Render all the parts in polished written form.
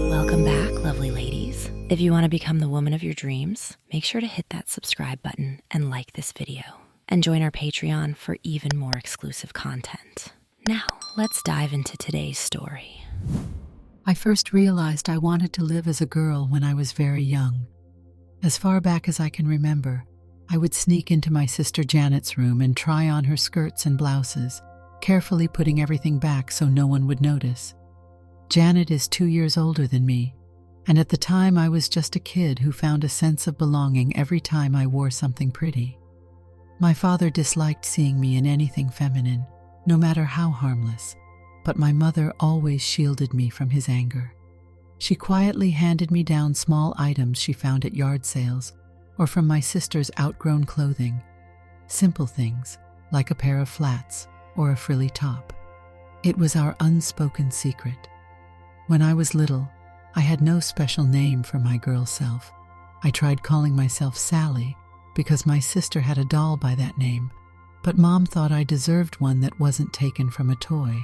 Welcome back, lovely ladies. If you want to become the woman of your dreams, make sure to hit that subscribe button and like this video. And join our Patreon for even more exclusive content. Now, let's dive into today's story. I first realized I wanted to live as a girl when I was very young. As far back as I can remember, I would sneak into my sister Janet's room and try on her skirts and blouses, carefully putting everything back so no one would notice. Janet is 2 years older than me, and at the time I was just a kid who found a sense of belonging every time I wore something pretty. My father disliked seeing me in anything feminine, no matter how harmless, but my mother always shielded me from his anger. She quietly handed me down small items she found at yard sales or from my sister's outgrown clothing, simple things like a pair of flats or a frilly top. It was our unspoken secret. When I was little, I had no special name for my girl self. I tried calling myself Sally because my sister had a doll by that name, but Mom thought I deserved one that wasn't taken from a toy.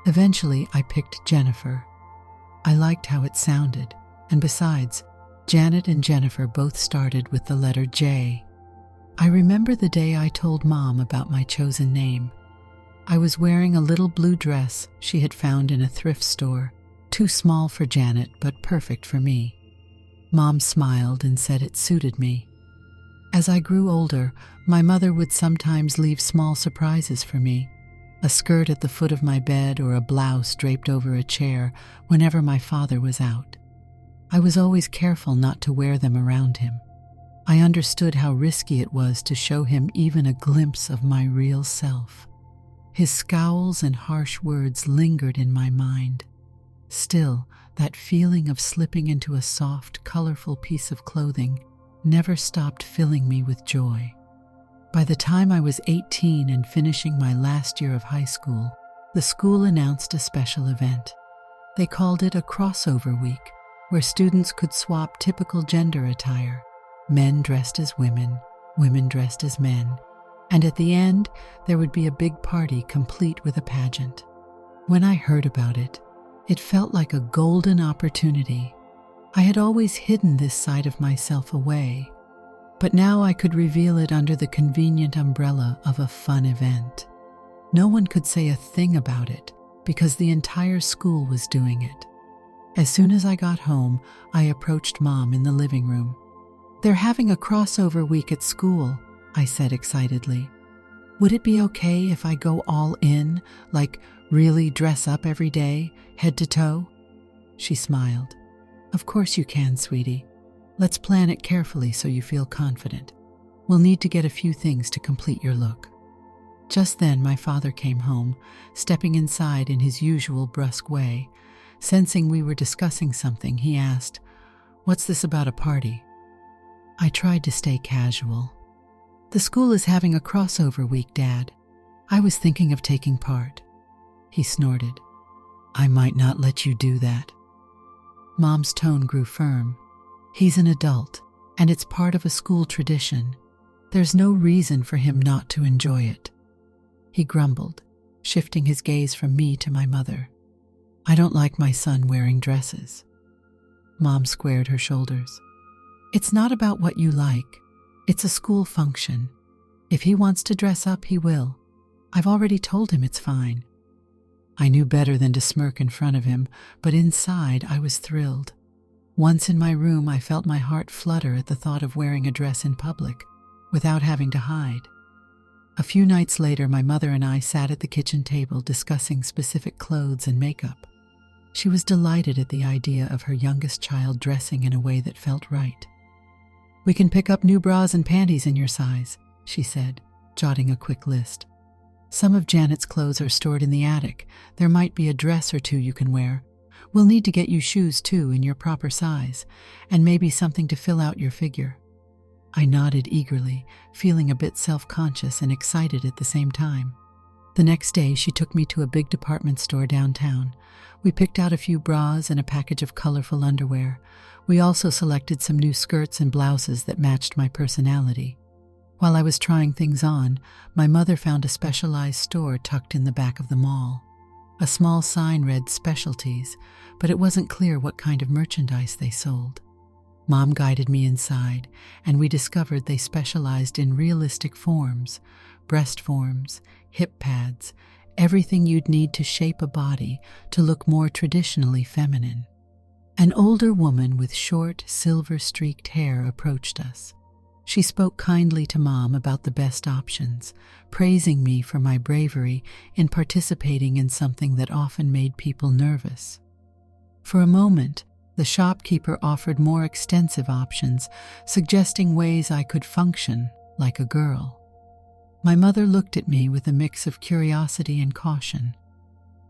Eventually, I picked Jennifer. I liked how it sounded, and besides, Janet and Jennifer both started with the letter J. I remember the day I told Mom about my chosen name. I was wearing a little blue dress she had found in a thrift store, too small for Janet but perfect for me. Mom smiled and said it suited me. As I grew older, my mother would sometimes leave small surprises for me, a skirt at the foot of my bed or a blouse draped over a chair whenever my father was out. I was always careful not to wear them around him. I understood how risky it was to show him even a glimpse of my real self. His scowls and harsh words lingered in my mind. Still, that feeling of slipping into a soft, colorful piece of clothing never stopped filling me with joy. By the time I was 18 and finishing my last year of high school, the school announced a special event. They called it a crossover week, where students could swap typical gender attire, men dressed as women, women dressed as men, and at the end, there would be a big party complete with a pageant. When I heard about it, it felt like a golden opportunity. I had always hidden this side of myself away, but now I could reveal it under the convenient umbrella of a fun event. No one could say a thing about it because the entire school was doing it. As soon as I got home, I approached Mom in the living room. "They're having a crossover week at school," I said excitedly. "Would it be okay if I go all in, like really dress up every day, head to toe?" She smiled. "Of course you can, sweetie. Let's plan it carefully so you feel confident. We'll need to get a few things to complete your look." Just then, my father came home, stepping inside in his usual brusque way. Sensing we were discussing something, he asked, "What's this about a party?" I tried to stay casual. "The school is having a crossover week, Dad. I was thinking of taking part." He snorted. "I might not let you do that." Mom's tone grew firm. "He's an adult, and it's part of a school tradition. There's no reason for him not to enjoy it." He grumbled, shifting his gaze from me to my mother. "I don't like my son wearing dresses." Mom squared her shoulders. "It's not about what you like. It's a school function. If he wants to dress up, he will. I've already told him it's fine." I knew better than to smirk in front of him, but inside I was thrilled. Once in my room, I felt my heart flutter at the thought of wearing a dress in public, without having to hide. A few nights later, my mother and I sat at the kitchen table discussing specific clothes and makeup. She was delighted at the idea of her youngest child dressing in a way that felt right. "We can pick up new bras and panties in your size," she said, jotting a quick list. "Some of Janet's clothes are stored in the attic. There might be a dress or two you can wear. We'll need to get you shoes, too, in your proper size, and maybe something to fill out your figure." I nodded eagerly, feeling a bit self-conscious and excited at the same time. The next day, she took me to a big department store downtown. We picked out a few bras and a package of colorful underwear. We also selected some new skirts and blouses that matched my personality. While I was trying things on, my mother found a specialized store tucked in the back of the mall. A small sign read specialties, but it wasn't clear what kind of merchandise they sold. Mom guided me inside, and we discovered they specialized in realistic forms, breast forms, hip pads, everything you'd need to shape a body to look more traditionally feminine. An older woman with short, silver-streaked hair approached us. She spoke kindly to Mom about the best options, praising me for my bravery in participating in something that often made people nervous. For a moment, the shopkeeper offered more extensive options, suggesting ways I could function like a girl. My mother looked at me with a mix of curiosity and caution.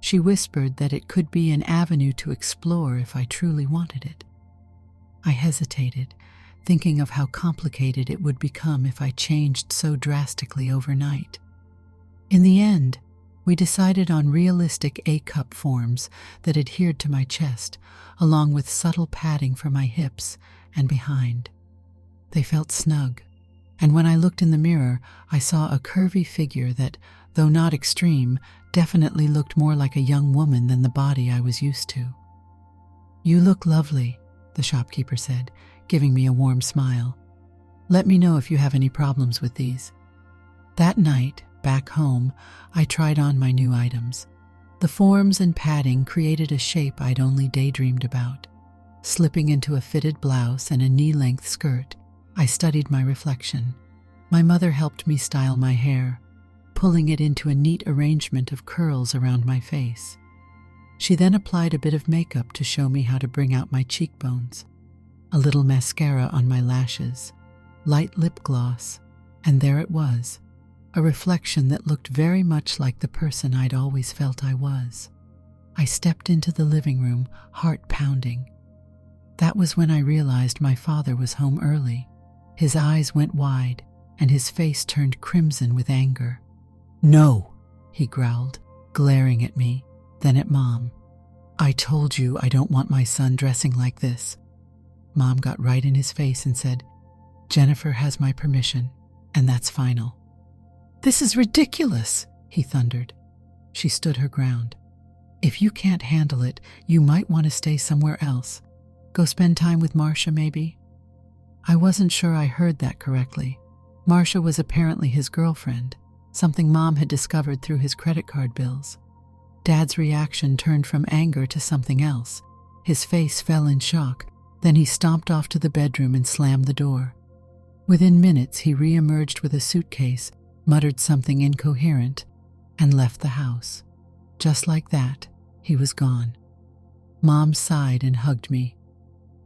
She whispered that it could be an avenue to explore if I truly wanted it. I hesitated, thinking of how complicated it would become if I changed so drastically overnight. In the end, we decided on realistic A-cup forms that adhered to my chest, along with subtle padding for my hips and behind. They felt snug, and when I looked in the mirror, I saw a curvy figure that, though not extreme, definitely looked more like a young woman than the body I was used to. "You look lovely," the shopkeeper said, giving me a warm smile. "Let me know if you have any problems with these." That night, back home, I tried on my new items. The forms and padding created a shape I'd only daydreamed about. Slipping into a fitted blouse and a knee-length skirt, I studied my reflection. My mother helped me style my hair, pulling it into a neat arrangement of curls around my face. She then applied a bit of makeup to show me how to bring out my cheekbones. A little mascara on my lashes, light lip gloss, and there it was, a reflection that looked very much like the person I'd always felt I was. I stepped into the living room, heart pounding. That was when I realized my father was home early. His eyes went wide, and his face turned crimson with anger. "No," he growled, glaring at me, then at Mom. "I told you I don't want my son dressing like this." Mom got right in his face and said, "Jennifer has my permission, and that's final." "This is ridiculous," he thundered. She stood her ground. "If you can't handle it, you might want to stay somewhere else. Go spend time with Marcia, maybe?" I wasn't sure I heard that correctly. Marcia was apparently his girlfriend, something Mom had discovered through his credit card bills. Dad's reaction turned from anger to something else. His face fell in shock. Then he stomped off to the bedroom and slammed the door. Within minutes, he re-emerged with a suitcase, muttered something incoherent, and left the house. Just like that, he was gone. Mom sighed and hugged me.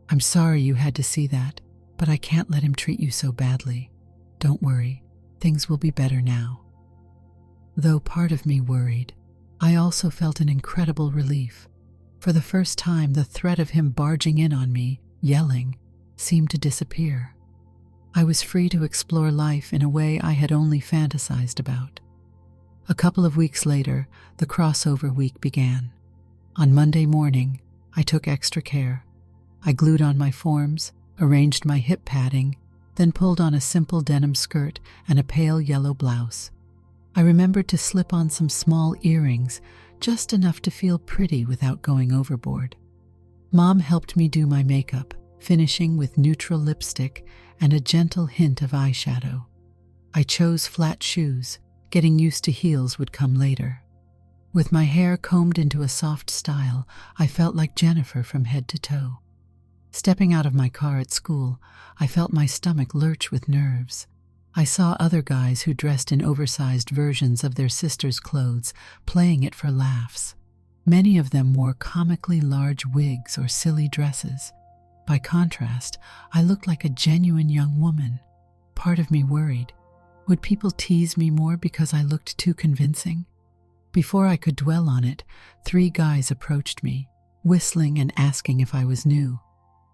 "I'm sorry you had to see that, but I can't let him treat you so badly. Don't worry, things will be better now." Though part of me worried, I also felt an incredible relief. For the first time, the threat of him barging in on me, yelling, seemed to disappear. I was free to explore life in a way I had only fantasized about. A couple of weeks later, the crossover week began. On Monday morning, I took extra care. I glued on my forms, arranged my hip padding, then pulled on a simple denim skirt and a pale yellow blouse. I remembered to slip on some small earrings, just enough to feel pretty without going overboard. Mom helped me do my makeup, finishing with neutral lipstick and a gentle hint of eyeshadow. I chose flat shoes. Getting used to heels would come later. With my hair combed into a soft style, I felt like Jennifer from head to toe. Stepping out of my car at school, I felt my stomach lurch with nerves. I saw other guys who dressed in oversized versions of their sisters' clothes, playing it for laughs. Many of them wore comically large wigs or silly dresses. By contrast, I looked like a genuine young woman. Part of me worried. Would people tease me more because I looked too convincing? Before I could dwell on it, 3 guys approached me, whistling and asking if I was new.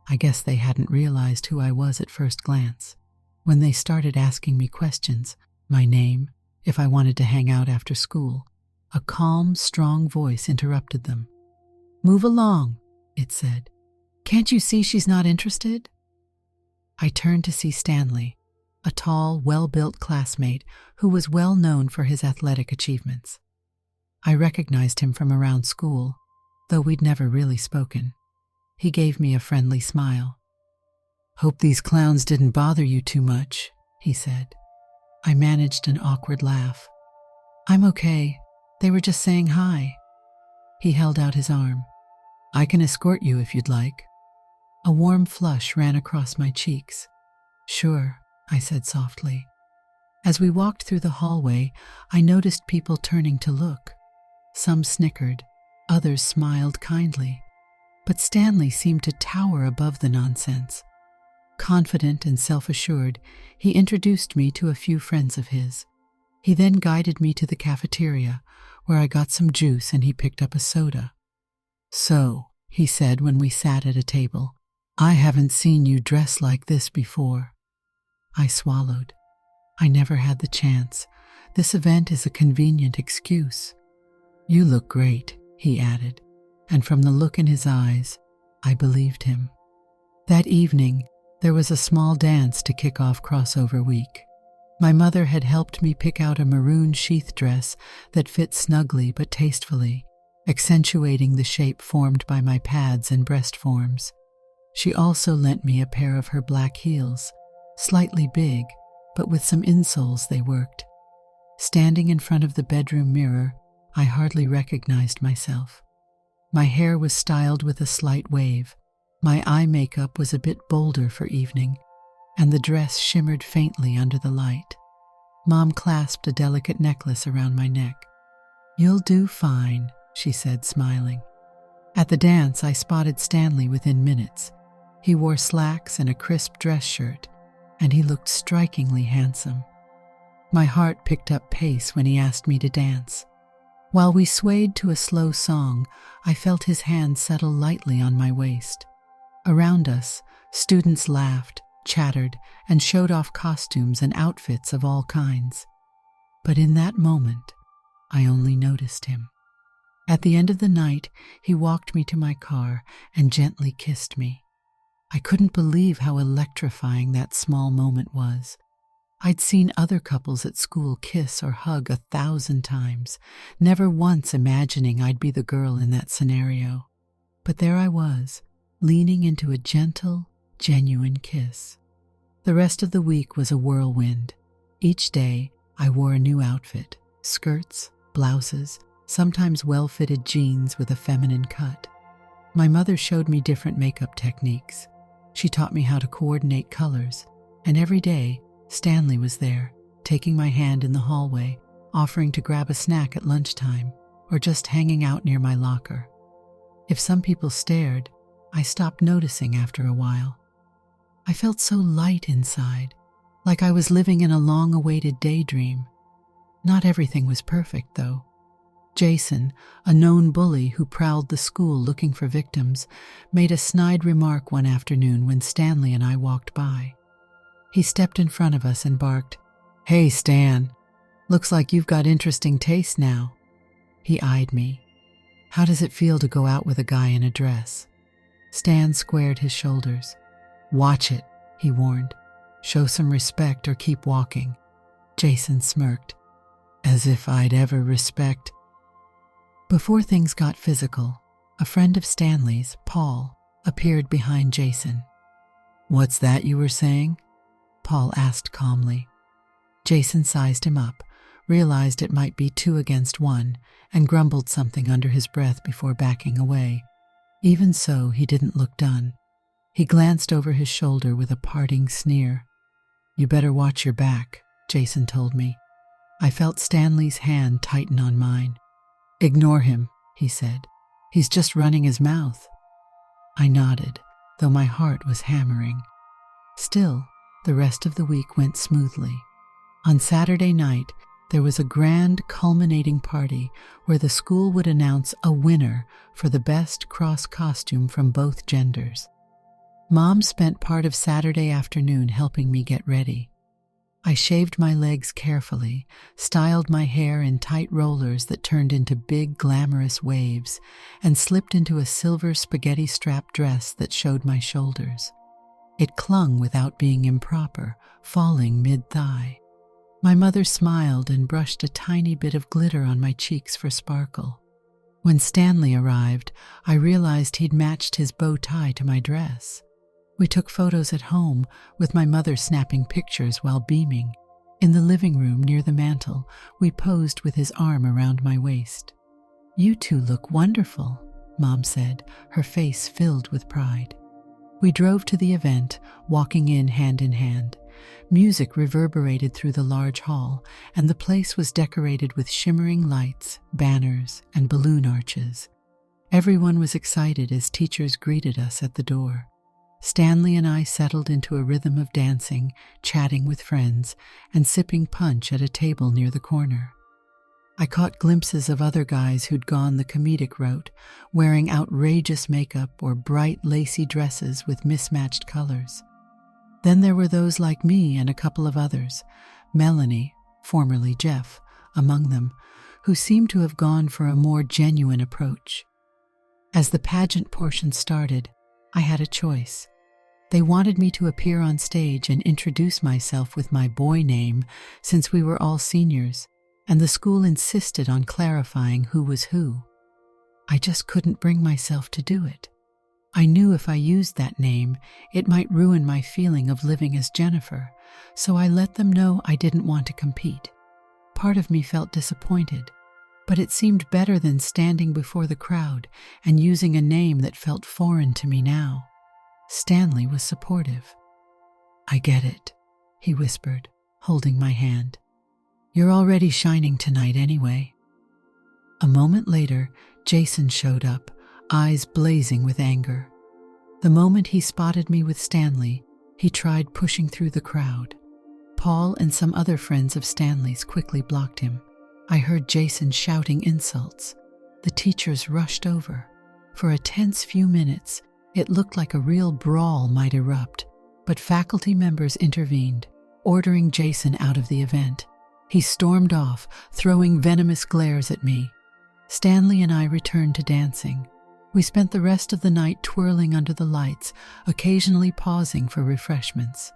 I guess they hadn't realized who I was at first glance. When they started asking me questions, my name, if I wanted to hang out after school, a calm, strong voice interrupted them. "Move along," it said. "Can't you see she's not interested?" I turned to see Stanley. a tall, well-built classmate who was well known for his athletic achievements. I recognized him from around school, though we'd never really spoken. He gave me a friendly smile. "Hope these clowns didn't bother you too much," he said. I managed an awkward laugh. "I'm okay. They were just saying hi." He held out his arm. "I can escort you if you'd like." A warm flush ran across my cheeks. "Sure," I said softly. As we walked through the hallway, I noticed people turning to look. Some snickered, others smiled kindly, but Stanley seemed to tower above the nonsense. Confident and self-assured, he introduced me to a few friends of his. He then guided me to the cafeteria, where I got some juice and he picked up a soda. "So," he said when we sat at a table, "I haven't seen you dress like this before." I swallowed. I never had the chance. This event is a convenient excuse. "You look great," he added, and from the look in his eyes, I believed him. That evening, there was a small dance to kick off crossover week. My mother had helped me pick out a maroon sheath dress that fit snugly but tastefully, accentuating the shape formed by my pads and breast forms. She also lent me a pair of her black heels, slightly big, but with some insoles they worked. Standing in front of the bedroom mirror, I hardly recognized myself. My hair was styled with a slight wave, my eye makeup was a bit bolder for evening, and the dress shimmered faintly under the light. Mom clasped a delicate necklace around my neck. "You'll do fine," she said, smiling. At the dance, I spotted Stanley within minutes. He wore slacks and a crisp dress shirt, and he looked strikingly handsome. My heart picked up pace when he asked me to dance. While we swayed to a slow song, I felt his hand settle lightly on my waist. Around us, students laughed, chattered, and showed off costumes and outfits of all kinds. But in that moment, I only noticed him. At the end of the night, he walked me to my car and gently kissed me. I couldn't believe how electrifying that small moment was. I'd seen other couples at school kiss or hug 1,000 times, never once imagining I'd be the girl in that scenario. But there I was, leaning into a gentle, genuine kiss. The rest of the week was a whirlwind. Each day, I wore a new outfit, skirts, blouses, sometimes well-fitted jeans with a feminine cut. My mother showed me different makeup techniques. She taught me how to coordinate colors, and every day, Stanley was there, taking my hand in the hallway, offering to grab a snack at lunchtime, or just hanging out near my locker. If some people stared, I stopped noticing after a while. I felt so light inside, like I was living in a long-awaited daydream. Not everything was perfect, though. Jason, a known bully who prowled the school looking for victims, made a snide remark one afternoon when Stanley and I walked by. He stepped in front of us and barked, "Hey, Stan, looks like you've got interesting taste now." He eyed me. "How does it feel to go out with a guy in a dress?" Stan squared his shoulders. "Watch it," he warned. "Show some respect or keep walking." Jason smirked. "As if I'd ever respect." Before things got physical, a friend of Stanley's, Paul, appeared behind Jason. "What's that you were saying?" Paul asked calmly. Jason sized him up, realized it might be 2 against 1, and grumbled something under his breath before backing away. Even so, he didn't look done. He glanced over his shoulder with a parting sneer. "You better watch your back," Jason told me. I felt Stanley's hand tighten on mine. "Ignore him," he said. "He's just running his mouth." I nodded, though my heart was hammering. Still, the rest of the week went smoothly. On Saturday night, there was a grand culminating party where the school would announce a winner for the best cross costume from both genders. Mom spent part of Saturday afternoon helping me get ready. I shaved my legs carefully, styled my hair in tight rollers that turned into big, glamorous waves, and slipped into a silver spaghetti strap dress that showed my shoulders. It clung without being improper, falling mid-thigh. My mother smiled and brushed a tiny bit of glitter on my cheeks for sparkle. When Stanley arrived, I realized he'd matched his bow tie to my dress. We took photos at home, with my mother snapping pictures while beaming. In the living room near the mantel, we posed with his arm around my waist. "You two look wonderful," Mom said, her face filled with pride. We drove to the event, walking in hand. Music reverberated through the large hall, and the place was decorated with shimmering lights, banners, and balloon arches. Everyone was excited as teachers greeted us at the door. Stanley and I settled into a rhythm of dancing, chatting with friends, and sipping punch at a table near the corner. I caught glimpses of other guys who'd gone the comedic route, wearing outrageous makeup or bright, lacy dresses with mismatched colors. Then there were those like me and a couple of others, Melanie, formerly Jeff, among them, who seemed to have gone for a more genuine approach. As the pageant portion started, I had a choice. They wanted me to appear on stage and introduce myself with my boy name since we were all seniors, and the school insisted on clarifying who was who. I just couldn't bring myself to do it. I knew if I used that name, it might ruin my feeling of living as Jennifer, so I let them know I didn't want to compete. Part of me felt disappointed, but it seemed better than standing before the crowd and using a name that felt foreign to me now. Stanley was supportive. "I get it," he whispered, holding my hand. "You're already shining tonight anyway." A moment later, Jason showed up, eyes blazing with anger. The moment he spotted me with Stanley, he tried pushing through the crowd. Paul and some other friends of Stanley's quickly blocked him. I heard Jason shouting insults. The teachers rushed over. For a tense few minutes, it looked like a real brawl might erupt, but faculty members intervened, ordering Jason out of the event. He stormed off, throwing venomous glares at me. Stanley and I returned to dancing. We spent the rest of the night twirling under the lights, occasionally pausing for refreshments.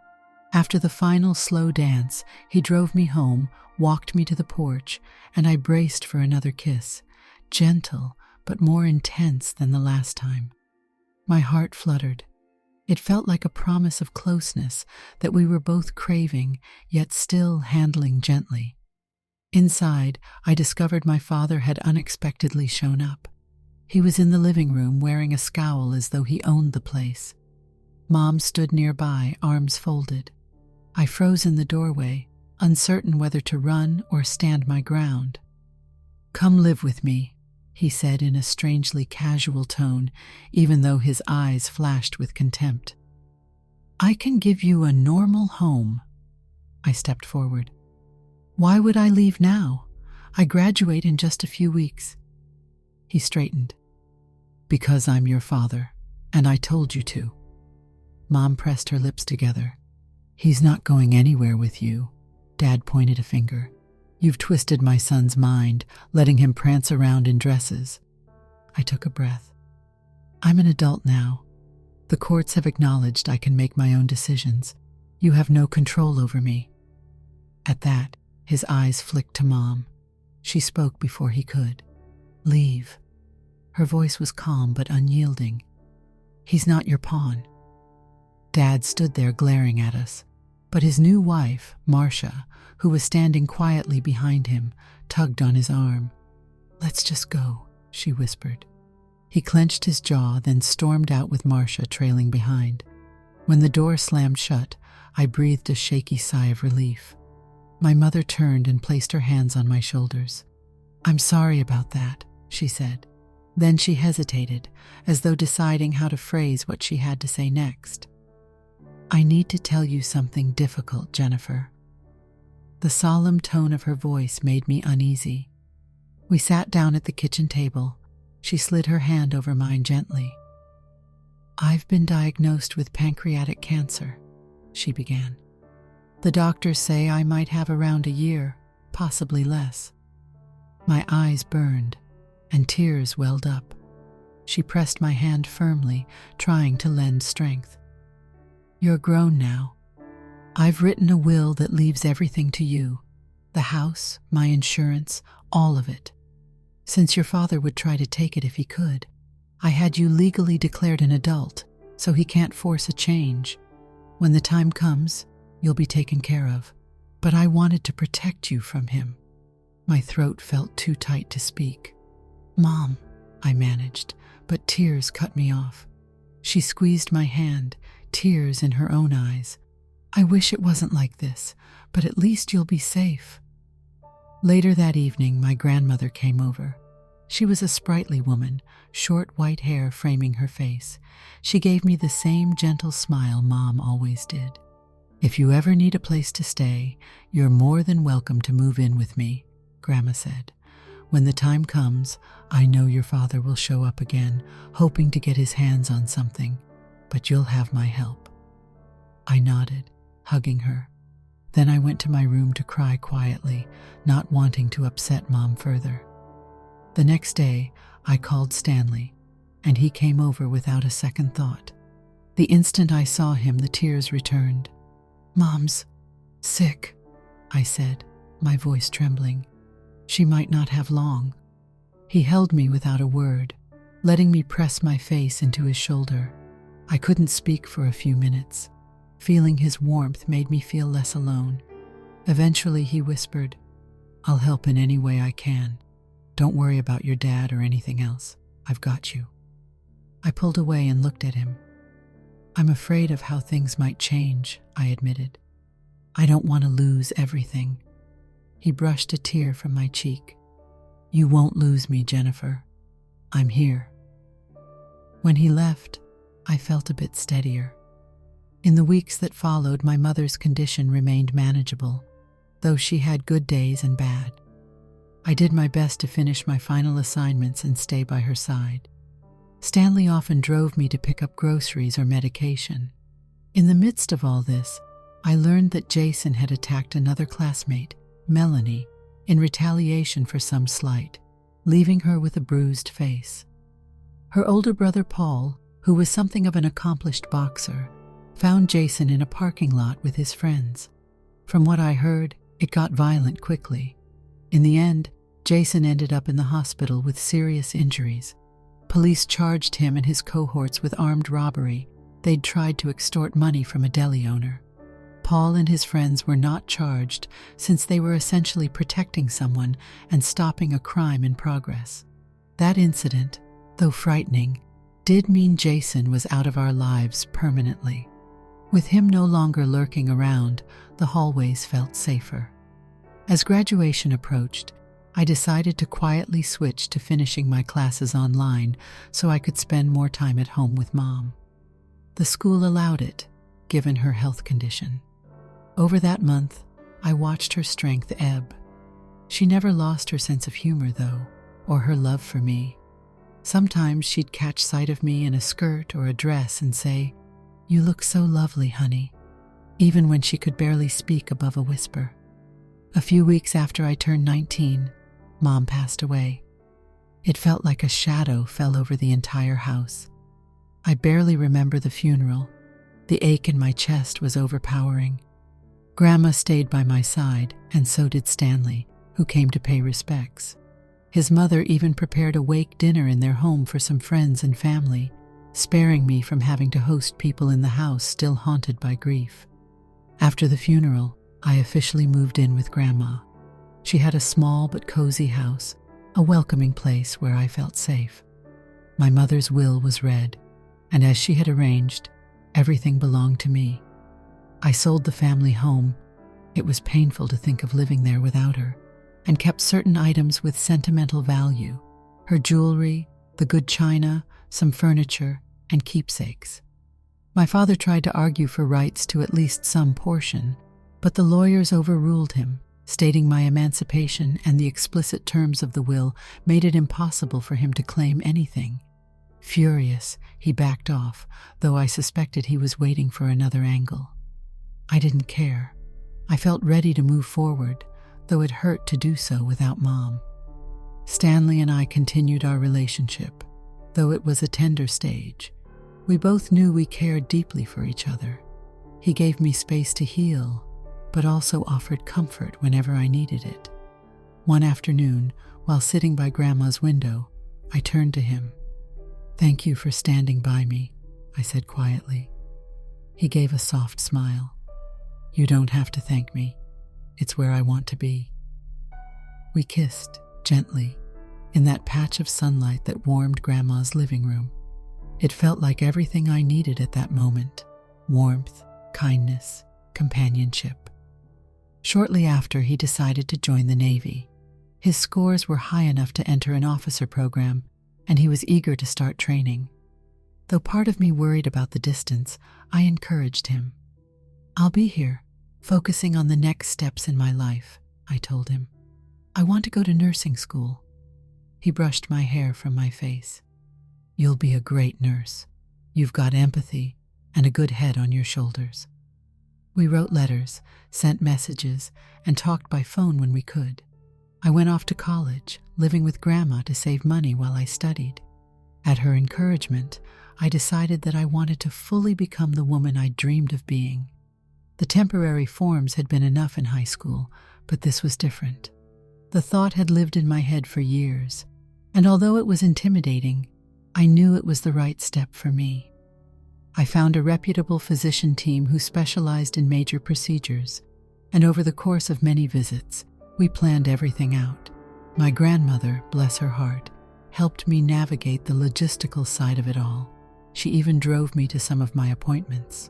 After the final slow dance, he drove me home, walked me to the porch, and I braced for another kiss, gentle but more intense than the last time. My heart fluttered. It felt like a promise of closeness that we were both craving, yet still handling gently. Inside, I discovered my father had unexpectedly shown up. He was in the living room wearing a scowl as though he owned the place. Mom stood nearby, arms folded. I froze in the doorway, uncertain whether to run or stand my ground. "Come live with me," he said in a strangely casual tone, even though his eyes flashed with contempt. "I can give you a normal home." I stepped forward. "Why would I leave now? I graduate in just a few weeks." He straightened. "Because I'm your father, and I told you to." Mom pressed her lips together. "He's not going anywhere with you." Dad pointed a finger. "You've twisted my son's mind, letting him prance around in dresses." I took a breath. "I'm an adult now. The courts have acknowledged I can make my own decisions. You have no control over me." At that, his eyes flicked to Mom. She spoke before he could. "Leave." Her voice was calm but unyielding. "He's not your pawn." Dad stood there glaring at us, but his new wife, Marcia, who was standing quietly behind him, tugged on his arm. "Let's just go," she whispered. He clenched his jaw, then stormed out with Marcia trailing behind. When the door slammed shut, I breathed a shaky sigh of relief. My mother turned and placed her hands on my shoulders. "I'm sorry about that," she said. Then she hesitated, as though deciding how to phrase what she had to say next. "I need to tell you something difficult, Jennifer." The solemn tone of her voice made me uneasy. We sat down at the kitchen table. She slid her hand over mine gently. "I've been diagnosed with pancreatic cancer," she began. "The doctors say I might have around a year, possibly less." My eyes burned, and tears welled up. She pressed my hand firmly, trying to lend strength. You're grown now. I've written a will that leaves everything to you. The house, my insurance, all of it. Since your father would try to take it if he could, I had you legally declared an adult, so he can't force a change. When the time comes, you'll be taken care of. But I wanted to protect you from him. My throat felt too tight to speak. Mom, I managed, but tears cut me off. She squeezed my hand, tears in her own eyes. I wish it wasn't like this, but at least you'll be safe. Later that evening, my grandmother came over. She was a sprightly woman, short white hair framing her face. She gave me the same gentle smile Mom always did. If you ever need a place to stay, you're more than welcome to move in with me, Grandma said. When the time comes, I know your father will show up again, hoping to get his hands on something, but you'll have my help. I nodded, hugging her. Then I went to my room to cry quietly, not wanting to upset Mom further. The next day, I called Stanley, and he came over without a second thought. The instant I saw him, the tears returned. Mom's sick, I said, my voice trembling. She might not have long. He held me without a word, letting me press my face into his shoulder. I couldn't speak for a few minutes. Feeling his warmth made me feel less alone. Eventually he whispered, I'll help in any way I can. Don't worry about your dad or anything else. I've got you. I pulled away and looked at him. I'm afraid of how things might change, I admitted. I don't want to lose everything. He brushed a tear from my cheek. You won't lose me, Jennifer. I'm here. When he left, I felt a bit steadier. In the weeks that followed, my mother's condition remained manageable, though she had good days and bad. I did my best to finish my final assignments and stay by her side. Stanley often drove me to pick up groceries or medication. In the midst of all this, I learned that Jason had attacked another classmate, Melanie, in retaliation for some slight, leaving her with a bruised face. Her older brother Paul, who was something of an accomplished boxer, found Jason in a parking lot with his friends. From what I heard, it got violent quickly. In the end, Jason ended up in the hospital with serious injuries. Police charged him and his cohorts with armed robbery. They'd tried to extort money from a deli owner. Paul and his friends were not charged since they were essentially protecting someone and stopping a crime in progress. That incident, though frightening, did mean Jason was out of our lives permanently. With him no longer lurking around, the hallways felt safer. As graduation approached, I decided to quietly switch to finishing my classes online so I could spend more time at home with Mom. The school allowed it, given her health condition. Over that month, I watched her strength ebb. She never lost her sense of humor, though, or her love for me. Sometimes she'd catch sight of me in a skirt or a dress and say, "You look so lovely, honey," even when she could barely speak above a whisper. A few weeks after I turned 19, Mom passed away. It felt like a shadow fell over the entire house. I barely remember the funeral. The ache in my chest was overpowering. Grandma stayed by my side, and so did Stanley, who came to pay respects. His mother even prepared a wake dinner in their home for some friends and family, sparing me from having to host people in the house still haunted by grief. After the funeral, I officially moved in with Grandma. She had a small but cozy house, a welcoming place where I felt safe. My mother's will was read, and as she had arranged, everything belonged to me. I sold the family home. It was painful to think of living there without her, and kept certain items with sentimental value: her jewelry, the good china, some furniture, and keepsakes. My father tried to argue for rights to at least some portion, but the lawyers overruled him, stating my emancipation and the explicit terms of the will made it impossible for him to claim anything. Furious, he backed off, though I suspected he was waiting for another angle. I didn't care. I felt ready to move forward, though it hurt to do so without Mom. Stanley and I continued our relationship, though it was a tender stage. We both knew we cared deeply for each other. He gave me space to heal, but also offered comfort whenever I needed it. One afternoon, while sitting by Grandma's window, I turned to him. "Thank you for standing by me," I said quietly. He gave a soft smile. "You don't have to thank me. It's where I want to be." We kissed, gently, in that patch of sunlight that warmed Grandma's living room. It felt like everything I needed at that moment: warmth, kindness, companionship. Shortly after, he decided to join the Navy. His scores were high enough to enter an officer program, and he was eager to start training. Though part of me worried about the distance, I encouraged him. "I'll be here, focusing on the next steps in my life," I told him. "I want to go to nursing school." He brushed my hair from my face. "You'll be a great nurse. You've got empathy and a good head on your shoulders." We wrote letters, sent messages, and talked by phone when we could. I went off to college, living with Grandma to save money while I studied. At her encouragement, I decided that I wanted to fully become the woman I dreamed of being. The temporary forms had been enough in high school, but this was different. The thought had lived in my head for years, and although it was intimidating, I knew it was the right step for me. I found a reputable physician team who specialized in major procedures, and over the course of many visits, we planned everything out. My grandmother, bless her heart, helped me navigate the logistical side of it all. She even drove me to some of my appointments.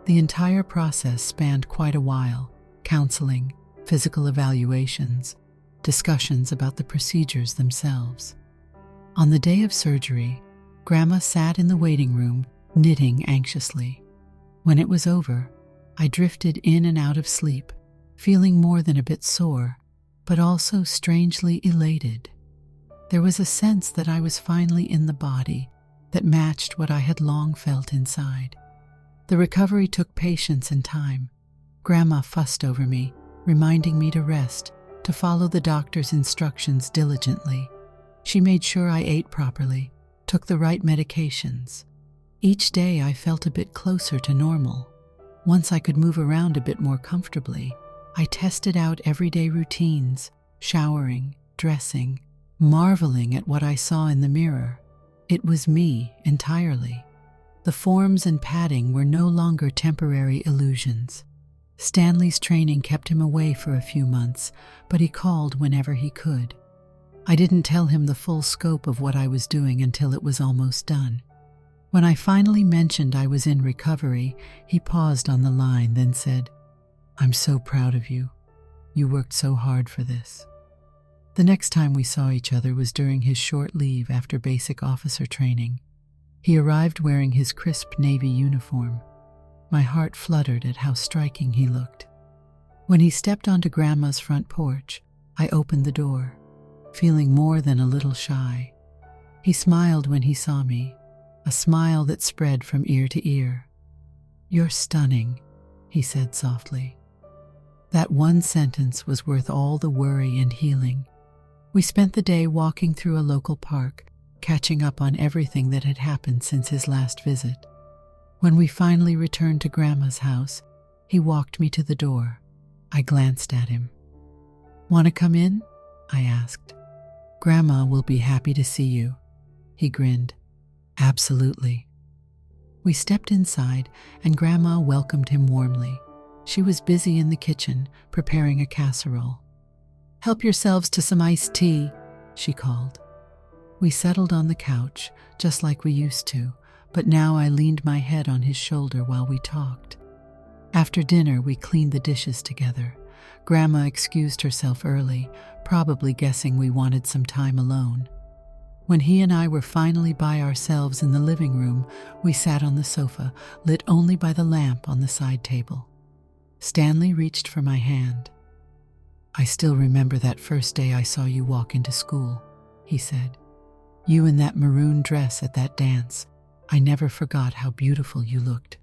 The entire process spanned quite a while: counseling, physical evaluations, discussions about the procedures themselves. On the day of surgery, Grandma sat in the waiting room, knitting anxiously. When it was over, I drifted in and out of sleep, feeling more than a bit sore, but also strangely elated. There was a sense that I was finally in the body that matched what I had long felt inside. The recovery took patience and time. Grandma fussed over me, reminding me to rest, to follow the doctor's instructions diligently. She made sure I ate properly, took the right medications. Each day I felt a bit closer to normal. Once I could move around a bit more comfortably, I tested out everyday routines, showering, dressing, marveling at what I saw in the mirror. It was me entirely. The forms and padding were no longer temporary illusions. Stanley's training kept him away for a few months, but he called whenever he could. I didn't tell him the full scope of what I was doing until it was almost done. When I finally mentioned I was in recovery, he paused on the line, then said, "I'm so proud of you. You worked so hard for this." The next time we saw each other was during his short leave after basic officer training. He arrived wearing his crisp Navy uniform. My heart fluttered at how striking he looked. When he stepped onto Grandma's front porch, I opened the door, feeling more than a little shy. He smiled when he saw me, a smile that spread from ear to ear. "You're stunning," he said softly. That one sentence was worth all the worry and healing. We spent the day walking through a local park, catching up on everything that had happened since his last visit. When we finally returned to Grandma's house, he walked me to the door. I glanced at him. "Want to come in?" I asked. "Grandma will be happy to see you." He grinned. "Absolutely." We stepped inside, and Grandma welcomed him warmly. She was busy in the kitchen, preparing a casserole. "Help yourselves to some iced tea," she called. We settled on the couch, just like we used to, but now I leaned my head on his shoulder while we talked. After dinner, we cleaned the dishes together. Grandma excused herself early, probably guessing we wanted some time alone. When he and I were finally by ourselves in the living room, we sat on the sofa, lit only by the lamp on the side table. Stanley reached for my hand. "I still remember that first day I saw you walk into school," he said. "You in that maroon dress at that dance. I never forgot how beautiful you looked."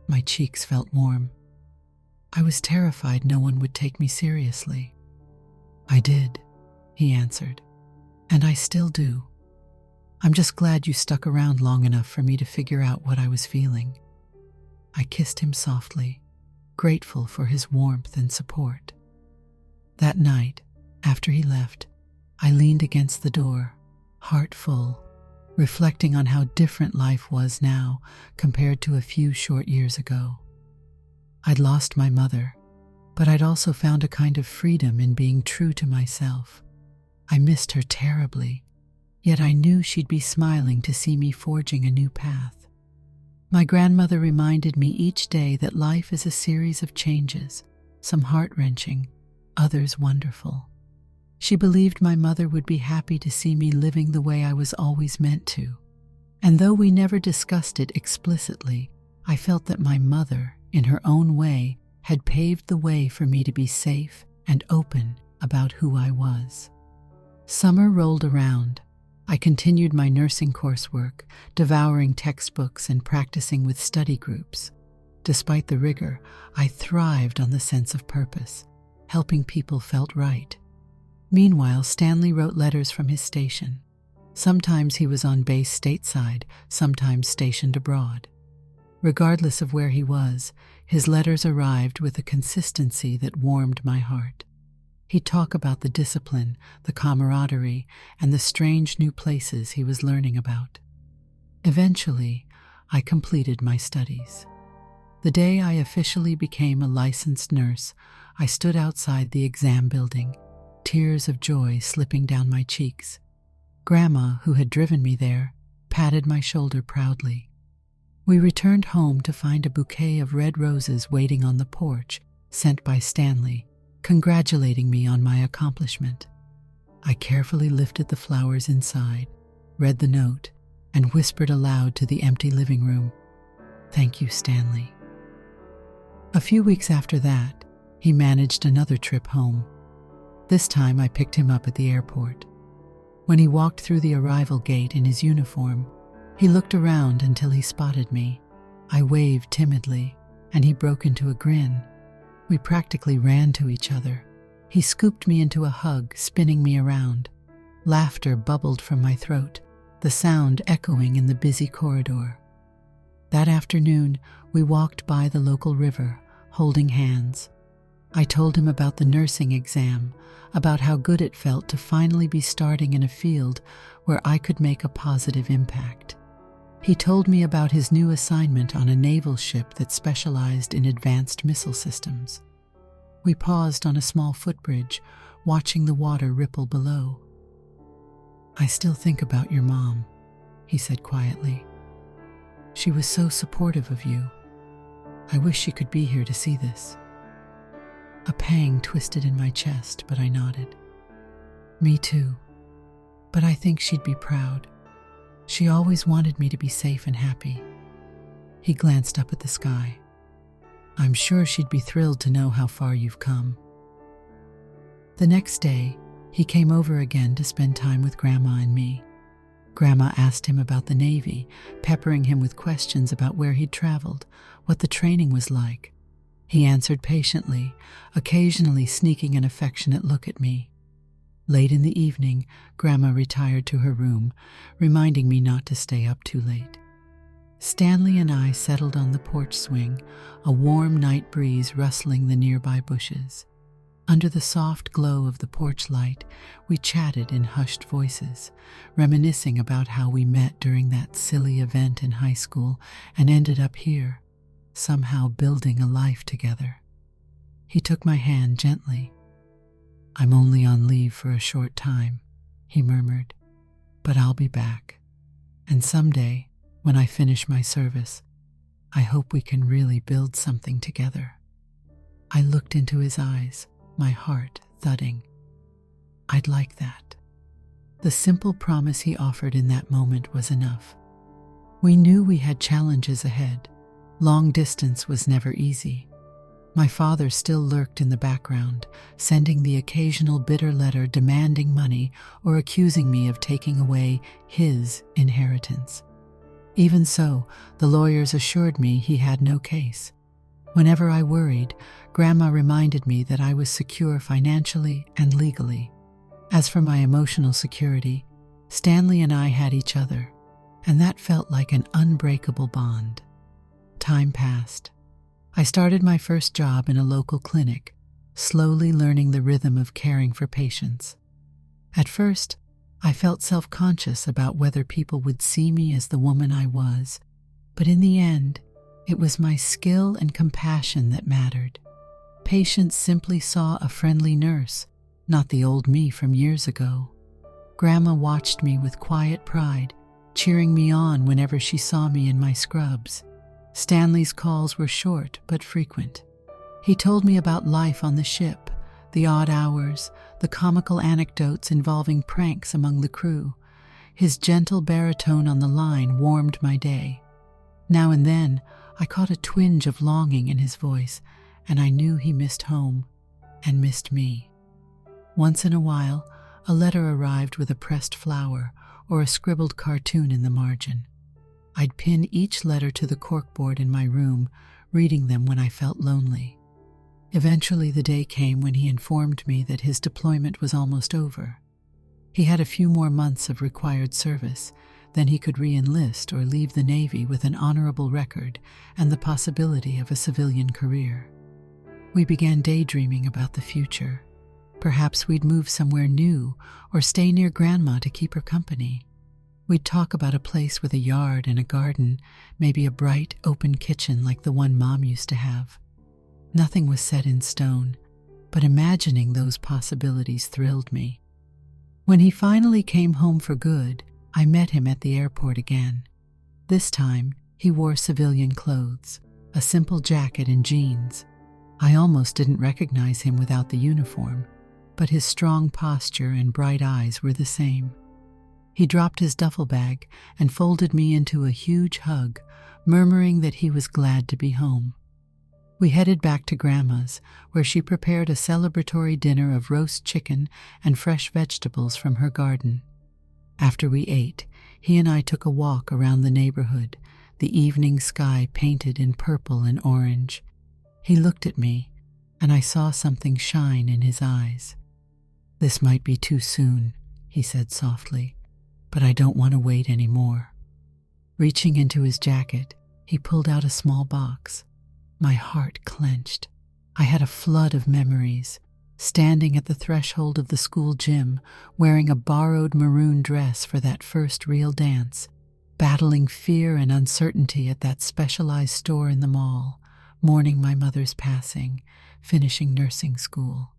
My cheeks felt warm. I was terrified no one would take me seriously. "I did," he answered, "and I still do. I'm just glad you stuck around long enough for me to figure out what I was feeling." I kissed him softly, grateful for his warmth and support. That night, after he left, I leaned against the door, heart full, reflecting on how different life was now compared to a few short years ago. I'd lost my mother, but I'd also found a kind of freedom in being true to myself. I missed her terribly, yet I knew she'd be smiling to see me forging a new path. My grandmother reminded me each day that life is a series of changes, some heart-wrenching, others wonderful. She believed my mother would be happy to see me living the way I was always meant to. And though we never discussed it explicitly, I felt that my mother, in her own way, had paved the way for me to be safe and open about who I was. Summer rolled around. I continued my nursing coursework, devouring textbooks and practicing with study groups. Despite the rigor, I thrived on the sense of purpose. Helping people felt right. Meanwhile, Stanley wrote letters from his station. Sometimes he was on base stateside, sometimes stationed abroad. Regardless of where he was, his letters arrived with a consistency that warmed my heart. He'd talk about the discipline, the camaraderie, and the strange new places he was learning about. Eventually, I completed my studies. The day I officially became a licensed nurse, I stood outside the exam building, tears of joy slipping down my cheeks. Grandma, who had driven me there, patted my shoulder proudly. We returned home to find a bouquet of red roses waiting on the porch, sent by Stanley, congratulating me on my accomplishment. I carefully lifted the flowers inside, read the note, and whispered aloud to the empty living room, "Thank you, Stanley." A few weeks after that, he managed another trip home. This time I picked him up at the airport. When he walked through the arrival gate in his uniform, he looked around until he spotted me. I waved timidly, and he broke into a grin. We practically ran to each other. He scooped me into a hug, spinning me around. Laughter bubbled from my throat, the sound echoing in the busy corridor. That afternoon, we walked by the local river, holding hands. I told him about the nursing exam, about how good it felt to finally be starting in a field where I could make a positive impact. He told me about his new assignment on a naval ship that specialized in advanced missile systems. We paused on a small footbridge, watching the water ripple below. "I still think about your mom," he said quietly. "She was so supportive of you. I wish she could be here to see this." A pang twisted in my chest, but I nodded. "Me too. But I think she'd be proud. She always wanted me to be safe and happy." He glanced up at the sky. "I'm sure she'd be thrilled to know how far you've come." The next day, he came over again to spend time with Grandma and me. Grandma asked him about the Navy, peppering him with questions about where he'd traveled, what the training was like. He answered patiently, occasionally sneaking an affectionate look at me. Late in the evening, Grandma retired to her room, reminding me not to stay up too late. Stanley and I settled on the porch swing, a warm night breeze rustling the nearby bushes. Under the soft glow of the porch light, we chatted in hushed voices, reminiscing about how we met during that silly event in high school and ended up here, somehow building a life together. He took my hand gently. "I'm only on leave for a short time," he murmured, "but I'll be back. And someday, when I finish my service, I hope we can really build something together." I looked into his eyes, my heart thudding. I'd like that. The simple promise he offered in that moment was enough. We knew we had challenges ahead. Long distance was never easy. My father still lurked in the background, sending the occasional bitter letter demanding money or accusing me of taking away his inheritance. Even so, the lawyers assured me he had no case. Whenever I worried, Grandma reminded me that I was secure financially and legally. As for my emotional security, Stanley and I had each other, and that felt like an unbreakable bond. Time passed. I started my first job in a local clinic, slowly learning the rhythm of caring for patients. At first, I felt self-conscious about whether people would see me as the woman I was, but in the end, it was my skill and compassion that mattered. Patients simply saw a friendly nurse, not the old me from years ago. Grandma watched me with quiet pride, cheering me on whenever she saw me in my scrubs. Stanley's calls were short but frequent. He told me about life on the ship, the odd hours, the comical anecdotes involving pranks among the crew. His gentle baritone on the line warmed my day. Now and then, I caught a twinge of longing in his voice, and I knew he missed home and missed me. Once in a while, a letter arrived with a pressed flower or a scribbled cartoon in the margin. I'd pin each letter to the corkboard in my room, reading them when I felt lonely. Eventually, the day came when he informed me that his deployment was almost over. He had a few more months of required service, then he could re-enlist or leave the Navy with an honorable record and the possibility of a civilian career. We began daydreaming about the future. Perhaps we'd move somewhere new or stay near Grandma to keep her company. We'd talk about a place with a yard and a garden, maybe a bright, open kitchen like the one Mom used to have. Nothing was set in stone, but imagining those possibilities thrilled me. When he finally came home for good, I met him at the airport again. This time, he wore civilian clothes, a simple jacket and jeans. I almost didn't recognize him without the uniform, but his strong posture and bright eyes were the same. He dropped his duffel bag and folded me into a huge hug, murmuring that he was glad to be home. We headed back to Grandma's, where she prepared a celebratory dinner of roast chicken and fresh vegetables from her garden. After we ate, he and I took a walk around the neighborhood, the evening sky painted in purple and orange. He looked at me, and I saw something shine in his eyes. "This might be too soon," he said softly, "but I don't want to wait anymore." Reaching into his jacket, he pulled out a small box. My heart clenched. I had a flood of memories, standing at the threshold of the school gym, wearing a borrowed maroon dress for that first real dance, battling fear and uncertainty at that specialized store in the mall, mourning my mother's passing, finishing nursing school.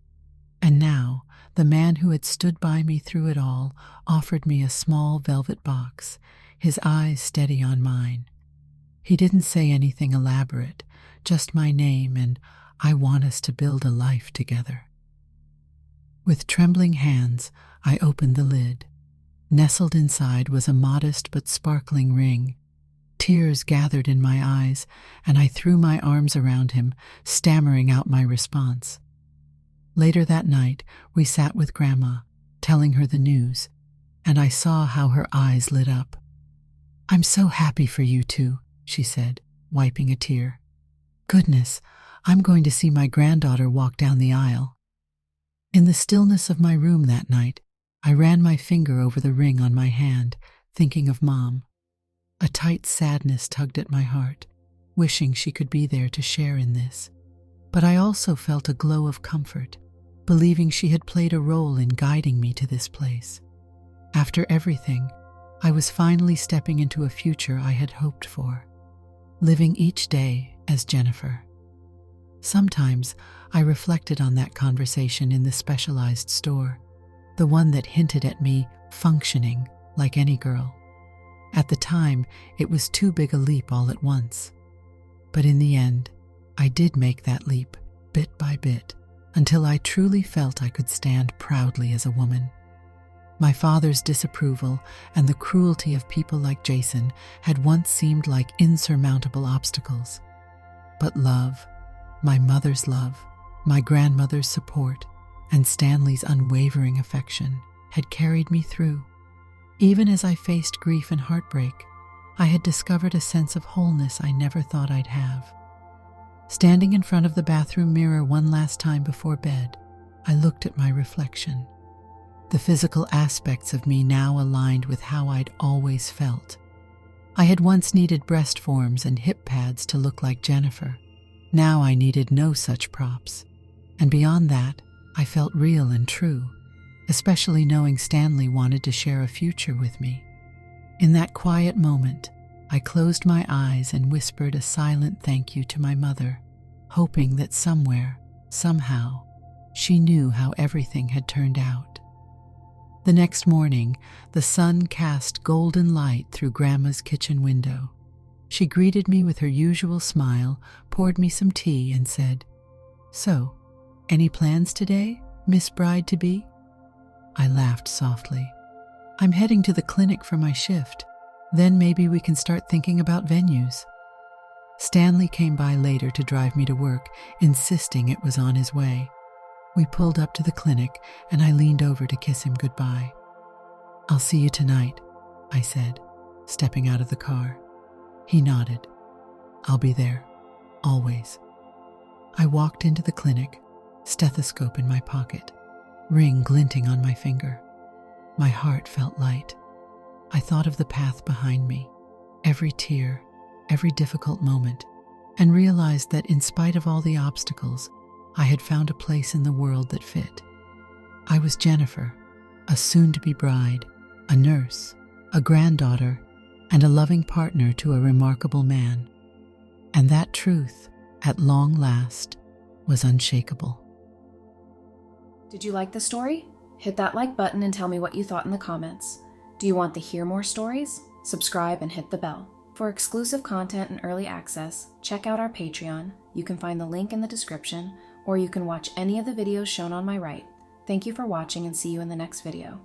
And now, the man who had stood by me through it all offered me a small velvet box, his eyes steady on mine. He didn't say anything elaborate, just my name and "I want us to build a life together." With trembling hands, I opened the lid. Nestled inside was a modest but sparkling ring. Tears gathered in my eyes, and I threw my arms around him, stammering out my response. Later that night, we sat with Grandma, telling her the news, and I saw how her eyes lit up. "I'm so happy for you two," she said, wiping a tear. "Goodness, I'm going to see my granddaughter walk down the aisle." In the stillness of my room that night, I ran my finger over the ring on my hand, thinking of Mom. A tight sadness tugged at my heart, wishing she could be there to share in this. But I also felt a glow of comfort, believing she had played a role in guiding me to this place. After everything, I was finally stepping into a future I had hoped for, living each day as Jennifer. Sometimes I reflected on that conversation in the specialized store, the one that hinted at me functioning like any girl. At the time, it was too big a leap all at once. But in the end, I did make that leap, bit by bit, until I truly felt I could stand proudly as a woman. My father's disapproval and the cruelty of people like Jason had once seemed like insurmountable obstacles. But love, my mother's love, my grandmother's support, and Stanley's unwavering affection had carried me through. Even as I faced grief and heartbreak, I had discovered a sense of wholeness I never thought I'd have. Standing in front of the bathroom mirror one last time before bed, I looked at my reflection. The physical aspects of me now aligned with how I'd always felt. I had once needed breast forms and hip pads to look like Jennifer. Now I needed no such props. And beyond that, I felt real and true, especially knowing Stanley wanted to share a future with me. In that quiet moment, I closed my eyes and whispered a silent thank you to my mother, hoping that somewhere, somehow, she knew how everything had turned out. The next morning, the sun cast golden light through Grandma's kitchen window. She greeted me with her usual smile, poured me some tea, and said, "So, any plans today, Miss Bride-to-be?" I laughed softly. "I'm heading to the clinic for my shift. Then maybe we can start thinking about venues." Stanley came by later to drive me to work, insisting it was on his way. We pulled up to the clinic, and I leaned over to kiss him goodbye. "I'll see you tonight," I said, stepping out of the car. He nodded. "I'll be there, always." I walked into the clinic, stethoscope in my pocket, ring glinting on my finger. My heart felt light. I thought of the path behind me, every tear, every difficult moment, and realized that in spite of all the obstacles, I had found a place in the world that fit. I was Jennifer, a soon-to-be bride, a nurse, a granddaughter, and a loving partner to a remarkable man. And that truth, at long last, was unshakable. Did you like the story? Hit that like button and tell me what you thought in the comments. Do you want to hear more stories? Subscribe and hit the bell. For exclusive content and early access, check out our Patreon. You can find the link in the description, or you can watch any of the videos shown on my right. Thank you for watching and see you in the next video.